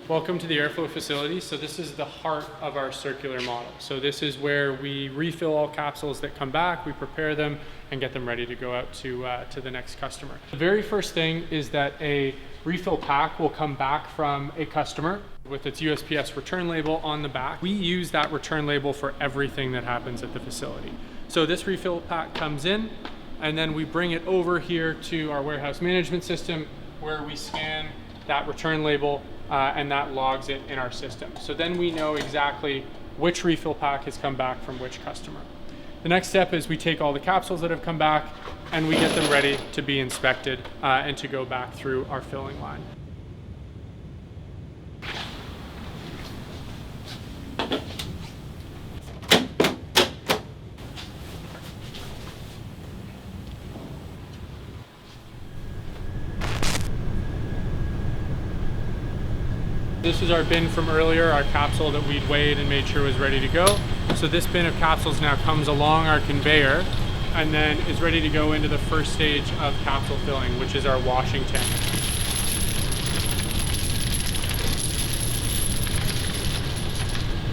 Welcome to the Aerflo facility. So this is the heart of our circular model. So this is where we refill all capsules that come back, we prepare them and get them ready to go out to the next customer. The very first thing is that a refill pack will come back from a customer with its USPS return label on the back. We use that return label for everything that happens at the facility. So this refill pack comes in and then we bring it over here to our warehouse management system where we scan that return label and that logs it in our system. So then we know exactly which refill pack has come back from which customer. The next step is we take all the capsules that have come back and we get them ready to be inspected and to go back through our filling line. This is our bin from earlier, our capsule that we'd weighed and made sure was ready to go. So this bin of capsules now comes along our conveyor and then is ready to go into the first stage of capsule filling, which is our washing tank.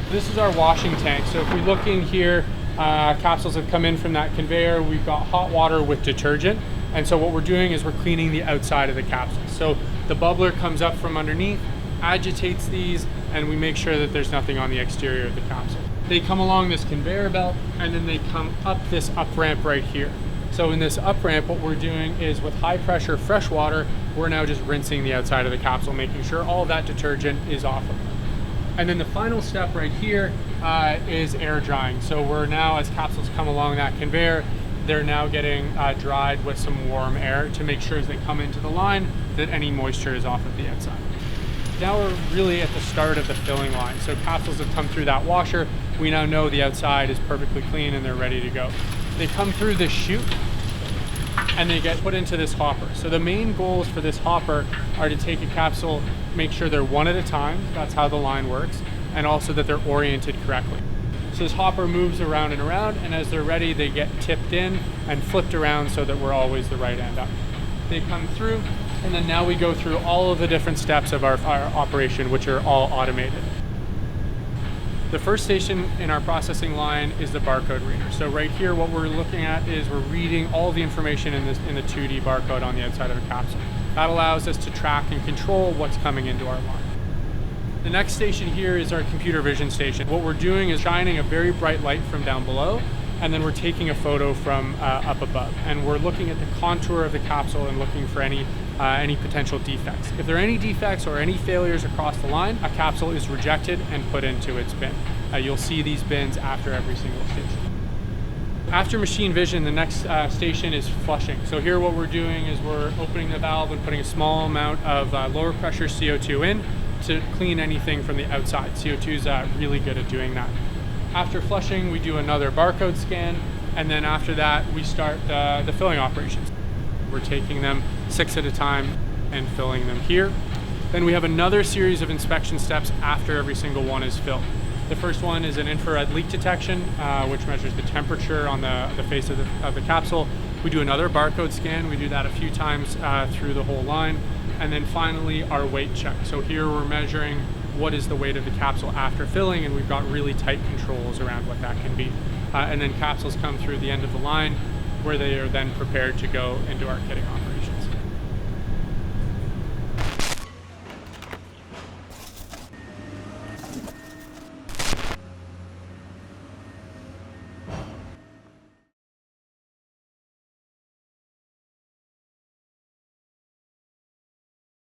This is our washing tank. So if we look in here, capsules have come in from that conveyor. We've got hot water with detergent. And so what we're doing is we're cleaning the outside of the capsule. So the bubbler comes up from underneath, agitates these, and we make sure that there's nothing on the exterior of the capsule. They come along this conveyor belt and then they come up this up ramp right here. So in this up ramp, what we're doing is with high pressure fresh water, we're now just rinsing the outside of the capsule, making sure all of that detergent is off of it. And then the final step right here is air drying. So we're now, as capsules come along that conveyor, they're now getting dried with some warm air to make sure as they come into the line that any moisture is off of the outside. Now we're really at the start of the filling line. So capsules have come through that washer. We now know the outside is perfectly clean and they're ready to go. They come through this chute and they get put into this hopper. So the main goals for this hopper are to take a capsule, make sure they're one at a time, that's how the line works, and also that they're oriented correctly. So this hopper moves around and around, and as they're ready, they get tipped in and flipped around so that we're always the right end up. They come through, and then now we go through all of the different steps of our operation, which are all automated. The first station in our processing line is the barcode reader. So right here, what we're looking at is we're reading all the information in the 2D barcode on the outside of a capsule. That allows us to track and control what's coming into our line. The next station here is our computer vision station. What we're doing is shining a very bright light from down below, and then we're taking a photo from up above. And we're looking at the contour of the capsule and looking for any potential defects. If there are any defects or any failures across the line, a capsule is rejected and put into its bin. You'll see these bins after every single station. After machine vision, the next station is flushing. So here what we're doing is we're opening the valve and putting a small amount of lower pressure CO2 in to clean anything from the outside. CO2 is really good at doing that. After flushing, we do another barcode scan, and then after that, we start the filling operations. We're taking them 6 at a time and filling them here. Then we have another series of inspection steps after every single one is filled. The first one is an infrared leak detection, which measures the temperature on the face of the capsule. We do another barcode scan. We do that a few times through the whole line. And then finally, our weight check. So here we're measuring what is the weight of the capsule after filling, and we've got really tight controls around what that can be. And then capsules come through the end of the line where they are then prepared to go into our kitting office.